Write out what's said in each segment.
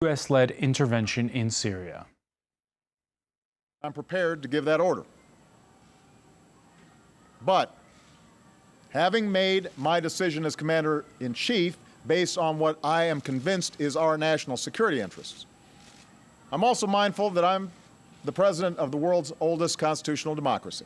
U.S.-led intervention in Syria. I'm prepared to give that order. But having made my decision as Commander-in-Chief based on what I am convinced is our national security interests, I'm also mindful that I'm the president of the world's oldest constitutional democracy.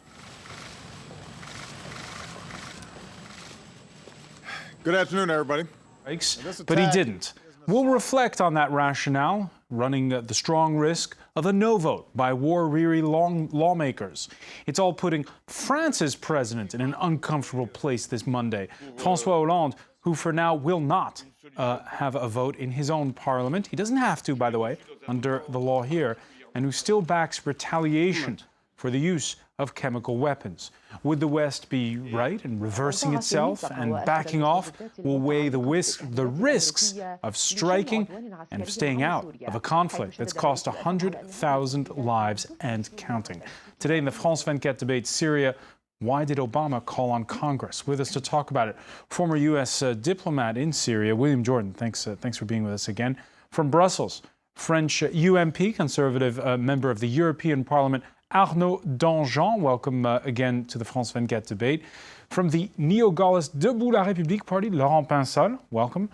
Good afternoon, everybody. But he didn't. We'll reflect on that rationale, running the strong risk of a no vote by war-weary lawmakers. It's all putting France's president in an uncomfortable place this Monday. François Hollande, who for now will not have a vote in his own parliament. He doesn't have to, by the way, under the law here, and who still backs retaliation for the use of chemical weapons. Would the West be right in reversing itself and backing off will weigh the risks of striking and of staying out of a conflict that's cost 100,000 lives and counting? Today in the France 24 debate, Syria, why did Obama call on Congress? With us to talk about it, former U.S. diplomat in Syria, William Jordan. Thanks for being with us again. From Brussels, French UMP, Conservative member of the European Parliament, Arnaud Danjean, welcome again to the France 24 debate. From the neo-Gaullist Debout la République party, Laurent Pinsol, welcome.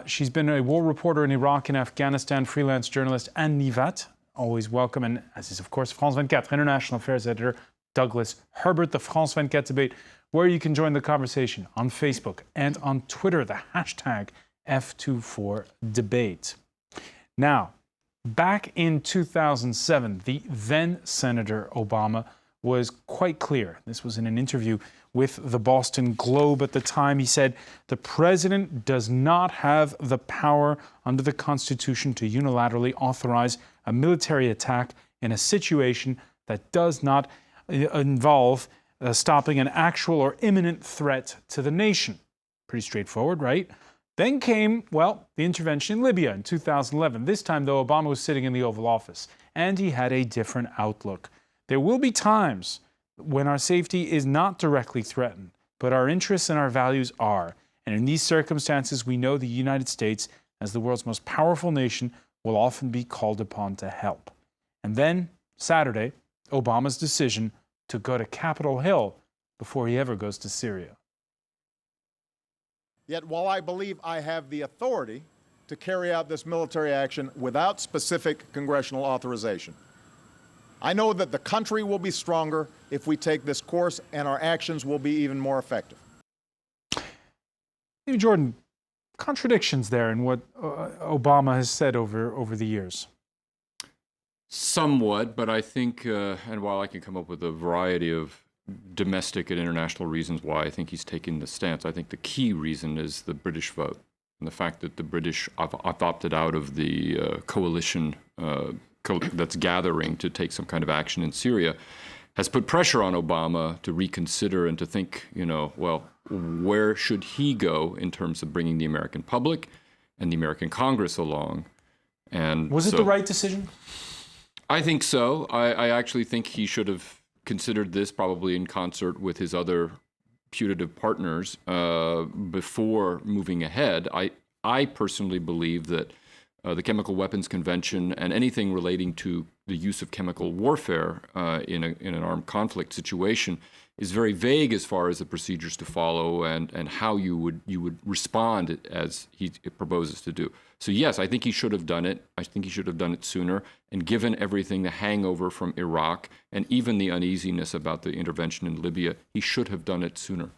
She's been a war reporter in Iraq and Afghanistan, freelance journalist, and Nivat, always welcome. And as is, of course, France 24 International Affairs editor, Douglas Herbert. The France 24 debate, where you can join the conversation on Facebook and on Twitter, the hashtag F24Debate. Now, back in 2007, the then Senator Obama was quite clear. This was in an interview with the Boston Globe at the time. He said, the president does not have the power under the Constitution to unilaterally authorize a military attack in a situation that does not involve stopping an actual or imminent threat to the nation. Pretty straightforward, right? Then came, well, the intervention in Libya in 2011. This time, though, Obama was sitting in the Oval Office, and he had a different outlook. There will be times when our safety is not directly threatened, but our interests and our values are. And in these circumstances, we know the United States, as the world's most powerful nation, will often be called upon to help. And then, Saturday, Obama's decision to go to Capitol Hill before he ever goes to Syria. Yet while I believe I have the authority to carry out this military action without specific congressional authorization, I know that the country will be stronger if we take this course, and our actions will be even more effective. Jordan, contradictions there in what Obama has said over the years. Somewhat, but I think, and while I can come up with a variety of domestic and international reasons why I think he's taking this stance, I think the key reason is the British vote and the fact that the British have opted out of the coalition that's gathering to take some kind of action in Syria has put pressure on Obama to reconsider and to think, well, where should he go in terms of bringing the American public and the American Congress along? And was it the right decision? I think so. I actually think he should have considered this probably in concert with his other putative partners before moving ahead. I personally believe that the Chemical Weapons Convention and anything relating to the use of chemical warfare in an armed conflict situation is very vague as far as the procedures to follow and how you would respond as he proposes to do. So yes, I think he should have done it. I think he should have done it sooner. And given everything, the hangover from Iraq and even the uneasiness about the intervention in Libya, he should have done it sooner.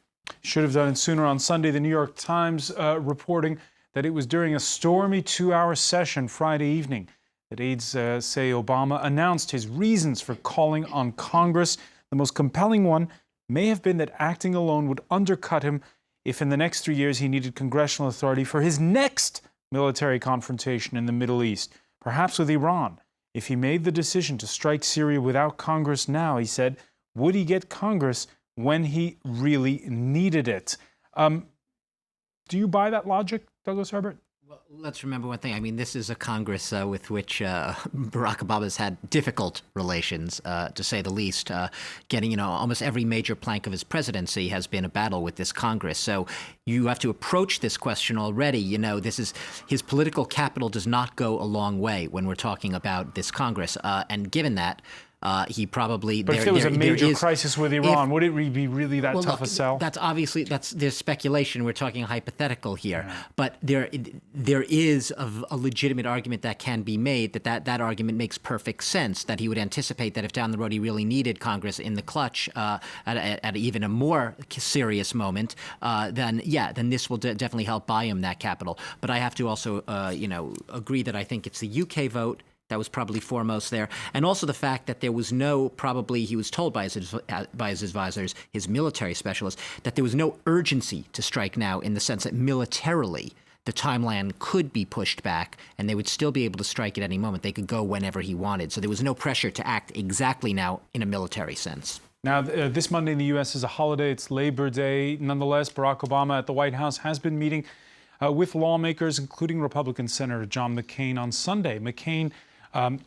Should have done it sooner. On Sunday, the New York Times reporting that it was during a stormy 2-hour session Friday evening that aides say Obama announced his reasons for calling on Congress. The most compelling one may have been that acting alone would undercut him if in the next 3 years he needed congressional authority for his next military confrontation in the Middle East, perhaps with Iran. If he made the decision to strike Syria without Congress now, he said, would he get Congress when he really needed it? Do you buy that logic, Douglas Herbert? Well, let's remember one thing. I mean, this is a Congress with which Barack Obama's had difficult relations, to say the least. Getting, almost every major plank of his presidency has been a battle with this Congress. So you have to approach this question already. This is his political capital does not go a long way when we're talking about this Congress. And given that, he probably. But if there was a major crisis with Iran, would it be really that tough a sell? There's speculation. We're talking hypothetical here, but there is a legitimate argument that can be made that argument makes perfect sense. That he would anticipate that if down the road he really needed Congress in the clutch at even a more serious moment, then this will definitely help buy him that capital. But I have to also agree that I think it's the UK vote that was probably foremost there. And also the fact that there was probably he was told by his advisors, his military specialists, that there was no urgency to strike now, in the sense that militarily the timeline could be pushed back and they would still be able to strike at any moment. They could go whenever he wanted. So there was no pressure to act exactly now in a military sense. Now, this Monday in the U.S. is a holiday. It's Labor Day. Nonetheless, Barack Obama at the White House has been meeting with lawmakers, including Republican Senator John McCain on Sunday. McCain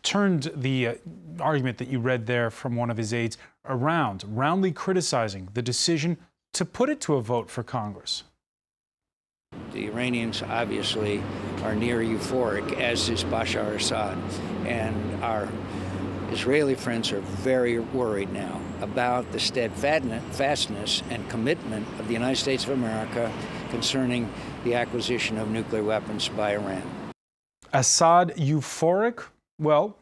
turned the argument that you read there from one of his aides around, roundly criticizing the decision to put it to a vote for Congress. The Iranians obviously are near euphoric, as is Bashar Assad, and our Israeli friends are very worried now about the steadfastness and commitment of the United States of America concerning the acquisition of nuclear weapons by Iran. Assad euphoric? Well,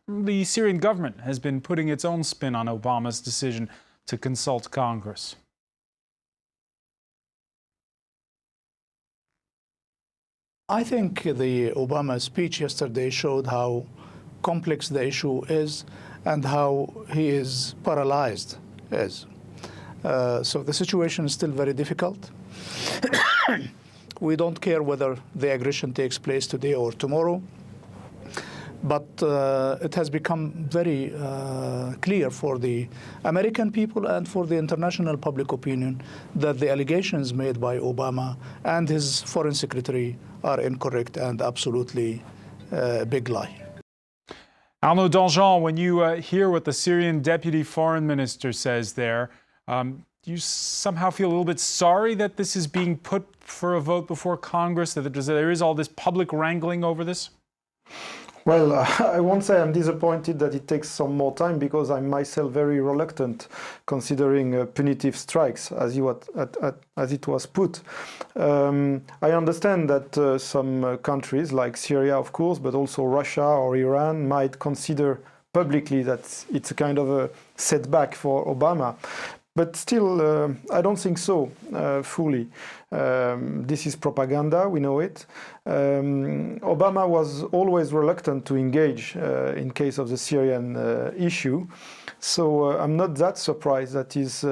the Syrian government has been putting its own spin on Obama's decision to consult Congress. I think the Obama speech yesterday showed how complex the issue is and how he is paralyzed is. So the situation is still very difficult. We don't care whether the aggression takes place today or tomorrow. But it has become very clear for the American people and for the international public opinion that the allegations made by Obama and his foreign secretary are incorrect and absolutely a big lie. Arnaud Danjean, when you hear what the Syrian deputy foreign minister says there, do you somehow feel a little bit sorry that this is being put for a vote before Congress, that there is all this public wrangling over this? Well, I won't say I'm disappointed that it takes some more time, because I'm myself very reluctant considering punitive strikes, as it was put. I understand that some countries like Syria, of course, but also Russia or Iran might consider publicly that it's a kind of a setback for Obama. But still, I don't think so fully. This is propaganda, we know it. Obama was always reluctant to engage in case of the Syrian issue. So I'm not that surprised that he's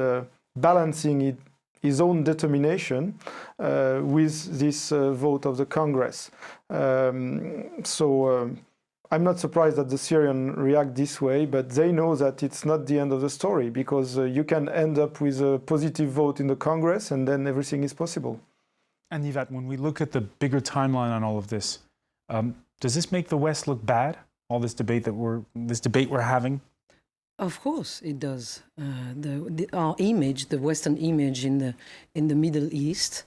balancing his own determination with this vote of the Congress. I'm not surprised that the Syrians react this way, but they know that it's not the end of the story, because you can end up with a positive vote in the Congress and then everything is possible. And Yvette, when we look at the bigger timeline on all of this, does this make the West look bad? All this debate we're having? Of course it does. Our image, the Western image in the Middle East,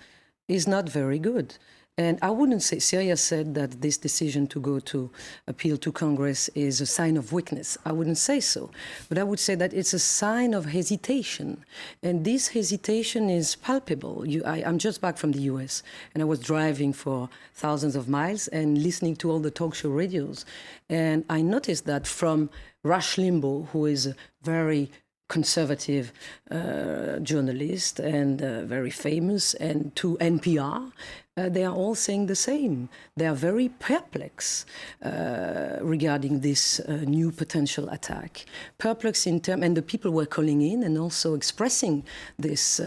is not very good. And I wouldn't say, Syria said that this decision to go to appeal to Congress is a sign of weakness. I wouldn't say so. But I would say that it's a sign of hesitation. And this hesitation is palpable. I'm just back from the US, and I was driving for thousands of miles and listening to all the talk show radios. And I noticed that from Rush Limbaugh, who is a very conservative journalist and very famous, and to NPR, they are all saying the same. They are very perplexed regarding this new potential attack. Perplexed in terms, and the people were calling in and also expressing this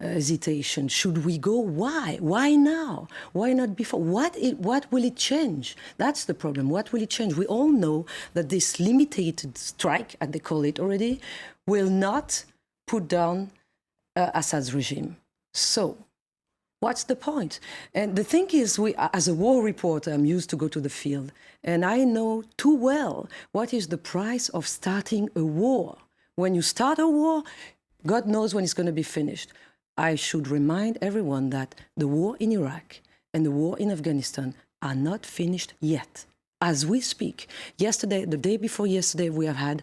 hesitation. Should we go? Why? Why now? Why not before? What will it change? That's the problem. What will it change? We all know that this limited strike, as they call it already, will not put down Assad's regime. So What's the point? And the thing is, as a war reporter, I'm used to go to the field, and I know too well what is the price of starting a war. When you start a war, God knows when it's going to be finished. I should remind everyone that the war in Iraq and the war in Afghanistan are not finished yet. As we speak, yesterday, the day before yesterday, we have had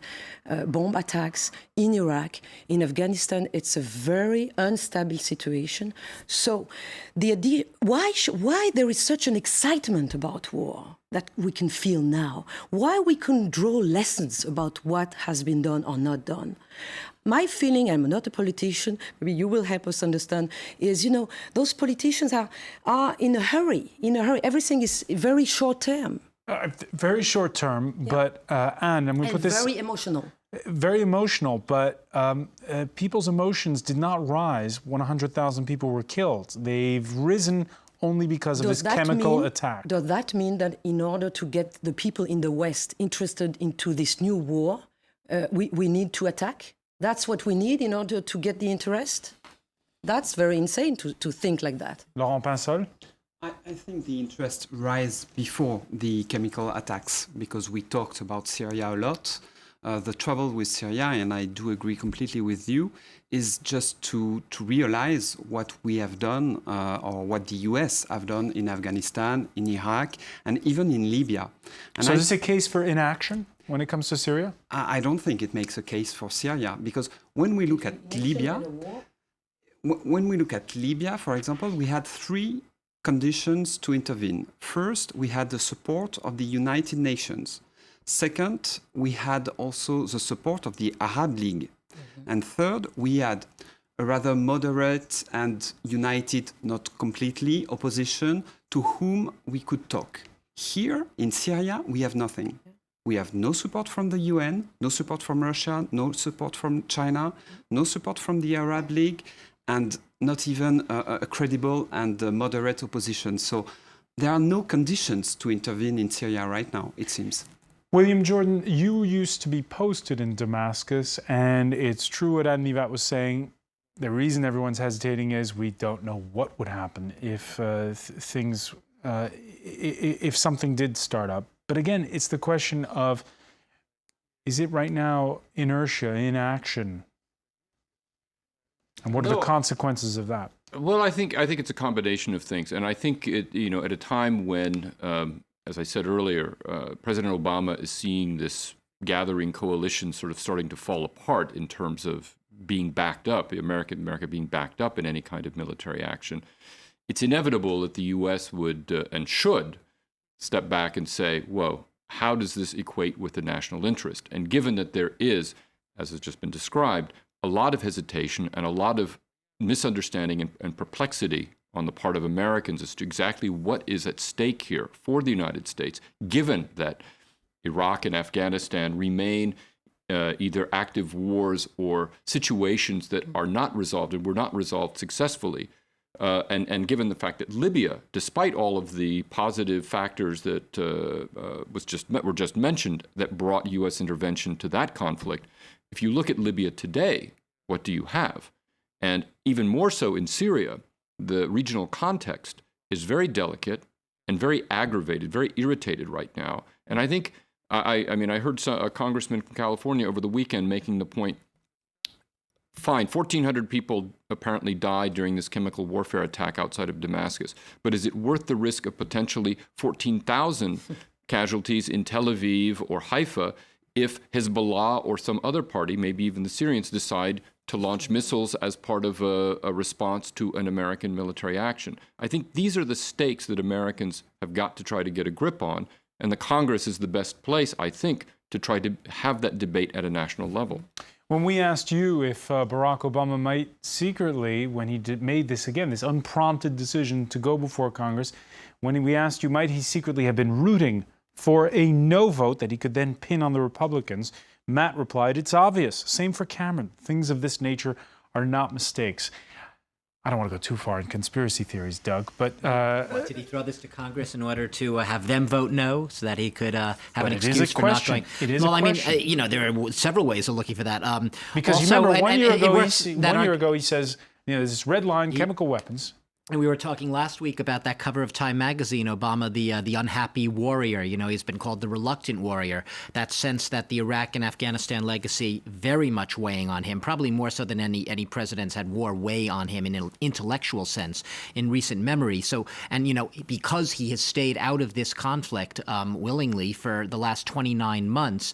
bomb attacks in Iraq. In Afghanistan, it's a very unstable situation. So the idea, why there is such an excitement about war that we can feel now? Why we couldn't draw lessons about what has been done or not done? My feeling, I'm not a politician, maybe you will help us understand, is, those politicians are in a hurry. Everything is very short term. Very short term, but Anne, I'm going to put this... very emotional. Very emotional, but people's emotions did not rise when 100,000 people were killed. They've risen only because of this chemical attack. Does that mean that in order to get the people in the West interested into this new war, we need to attack? That's what we need in order to get the interest? That's very insane to think like that. Laurent Pinsol? I think the interest rise before the chemical attacks because we talked about Syria a lot. The trouble with Syria, and I do agree completely with you, is just to realize what we have done or what the US have done in Afghanistan, in Iraq, and even in Libya. And so is this a case for inaction when it comes to Syria? I don't think it makes a case for Syria because when we look at Libya, for example, we had three conditions to intervene. First, we had the support of the United Nations. Second, we had also the support of the Arab League. Mm-hmm. And third, we had a rather moderate and united, not completely, opposition to whom we could talk. Here in Syria, we have nothing. We have no support from the UN, no support from Russia, no support from China, no support from the Arab League, and not even a credible and moderate opposition. So there are no conditions to intervene in Syria right now, it seems. William Jordan, you used to be posted in Damascus, and it's true what Anne Nivat was saying. The reason everyone's hesitating is we don't know what would happen if if something did start up. But again, it's the question of, is it right now inertia, inaction? And what are the consequences of that? Well, I think it's a combination of things, and I think at a time when, as I said earlier, President Obama is seeing this gathering coalition sort of starting to fall apart in terms of being backed up, America being backed up in any kind of military action. It's inevitable that the U.S. would and should step back and say, "Whoa, how does this equate with the national interest?" And given that there is, as has just been described, a lot of hesitation and a lot of misunderstanding and perplexity on the part of Americans as to exactly what is at stake here for the United States, given that Iraq and Afghanistan remain either active wars or situations that are not resolved and were not resolved successfully. And given the fact that Libya, despite all of the positive factors that were just mentioned that brought U.S. intervention to that conflict, if you look at Libya today, what do you have? And even more so in Syria, the regional context is very delicate and very aggravated, very irritated right now. And I think, I heard a congressman from California over the weekend making the point, fine, 1,400 people apparently died during this chemical warfare attack outside of Damascus, but is it worth the risk of potentially 14,000 casualties in Tel Aviv or Haifa if Hezbollah or some other party, maybe even the Syrians, decide to launch missiles as part of a response to an American military action? I think these are the stakes that Americans have got to try to get a grip on, and the Congress is the best place, I think, to try to have that debate at a national level. When we asked you if Barack Obama might secretly, when he made this unprompted decision to go before Congress, when we asked you, might he secretly have been rooting for a no vote that he could then pin on the Republicans, Matt replied, "It's obvious. Same for Cameron. Things of this nature are not mistakes." I don't want to go too far in conspiracy theories, Doug, but... What, did he throw this to Congress in order to have them vote no so that he could have an excuse for not going? It is a question. There are several ways of looking for that. Because also, you remember one year ago he says, there's this red line, chemical weapons. And we were talking last week about that cover of Time magazine, Obama, the unhappy warrior. You know, he's been called the reluctant warrior. That sense that the Iraq and Afghanistan legacy very much weighing on him, probably more so than any president's had war weigh on him in an intellectual sense in recent memory. So, and, you know, because he has stayed out of this conflict willingly for the last 29 months,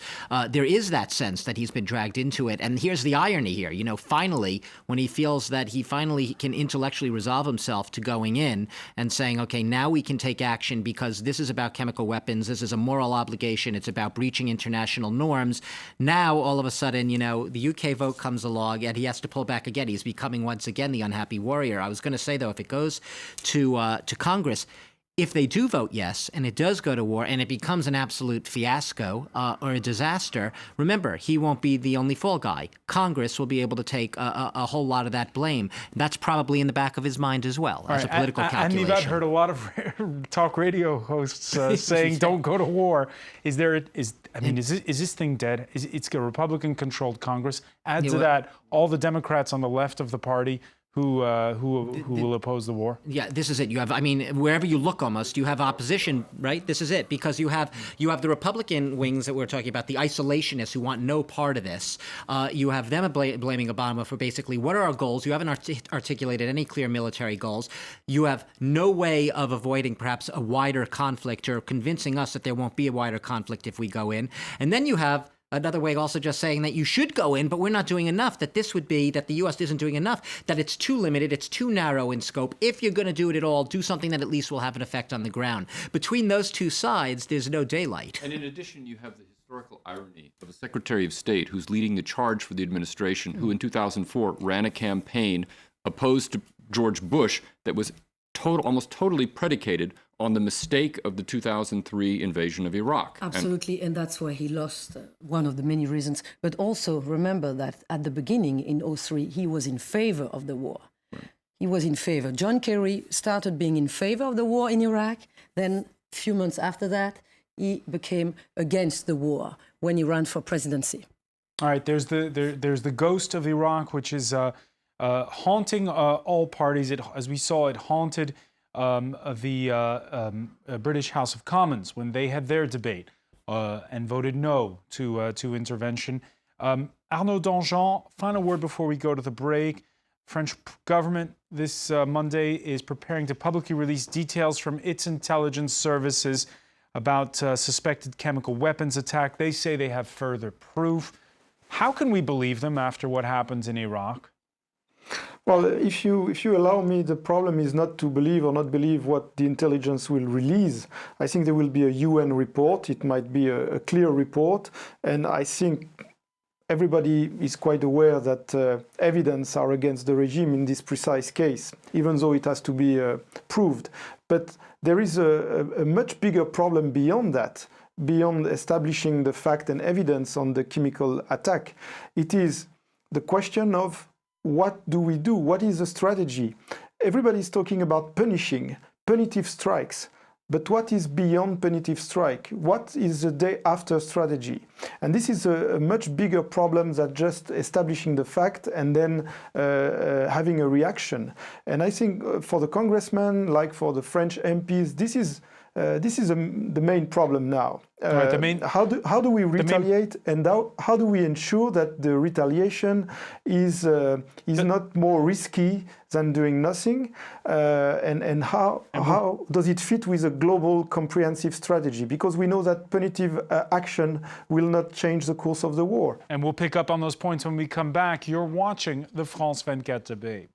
there is that sense that he's been dragged into it. And here's the irony here. You know, finally, when he feels that he finally can intellectually resolve himself to going in and saying, okay, now we can take action because this is about chemical weapons. This is a moral obligation. It's about breaching international norms. Now, all of a sudden, you know, the UK vote comes along and he has to pull back again. He's becoming once again the unhappy warrior. I was going to say, though, if it goes to Congress, if they do vote yes, and it does go to war, and it becomes an absolute fiasco or a disaster, remember, he won't be the only fall guy. Congress will be able to take a whole lot of that blame. That's probably in the back of his mind as well, as a political calculation. I've heard a lot of talk radio hosts saying, "Don't go to war." Is this thing dead? It's a Republican-controlled Congress. Add to that all the Democrats on the left of the party who will oppose the war? Yeah, this is it. You have, I mean, wherever you look almost, you have opposition, right? This is it, because you have the Republican wings that we're talking about, the isolationists who want no part of this. You have them blaming Obama for basically, what are our goals? You haven't articulated any clear military goals. You have no way of avoiding perhaps a wider conflict or convincing us that there won't be a wider conflict if we go in. And then you have another way also just saying that you should go in, but we're not doing enough, that this would be, that the U.S. isn't doing enough, that it's too limited, it's too narrow in scope. If you're going to do it at all, do something that at least will have an effect on the ground. Between those two sides, there's no daylight. And in addition, you have the historical irony of a Secretary of State who's leading the charge for the administration, who in 2004 ran a campaign opposed to George Bush that was almost totally predicated on the mistake of the 2003 invasion of Iraq. Absolutely, and that's why he lost, one of the many reasons. But also remember that at the beginning, in 2003, he was in favor of the war. Right. He was in favor. John Kerry started being in favor of the war in Iraq. Then a few months after that, he became against the war when he ran for presidency. All right, there's the ghost of Iraq, which is haunting all parties. As we saw, it haunted the British House of Commons when they had their debate and voted no to intervention. Arnaud Danjean, final word before we go to the break. French government this Monday is preparing to publicly release details from its intelligence services about suspected chemical weapons attack. They say they have further proof. How can we believe them after what happens in Iraq? Well, if you allow me, the problem is not to believe or not believe what the intelligence will release. I think there will be a UN report. It might be a clear report. And I think everybody is quite aware that evidence are against the regime in this precise case, even though it has to be proved. But there is a much bigger problem beyond that, beyond establishing the fact and evidence on the chemical attack. It is the question of what do we do? What is the strategy? Everybody is talking about punishing, punitive strikes. But what is beyond punitive strike? What is the day after strategy? And this is a much bigger problem than just establishing the fact and then having a reaction. And I think for the congressmen, like for the French MPs, this is the main problem now. Right, how do we retaliate, and how do we ensure that the retaliation is not more risky than doing nothing? And how does it fit with a global comprehensive strategy? Because we know that punitive action will not change the course of the war. And we'll pick up on those points when we come back. You're watching the France 24 debate.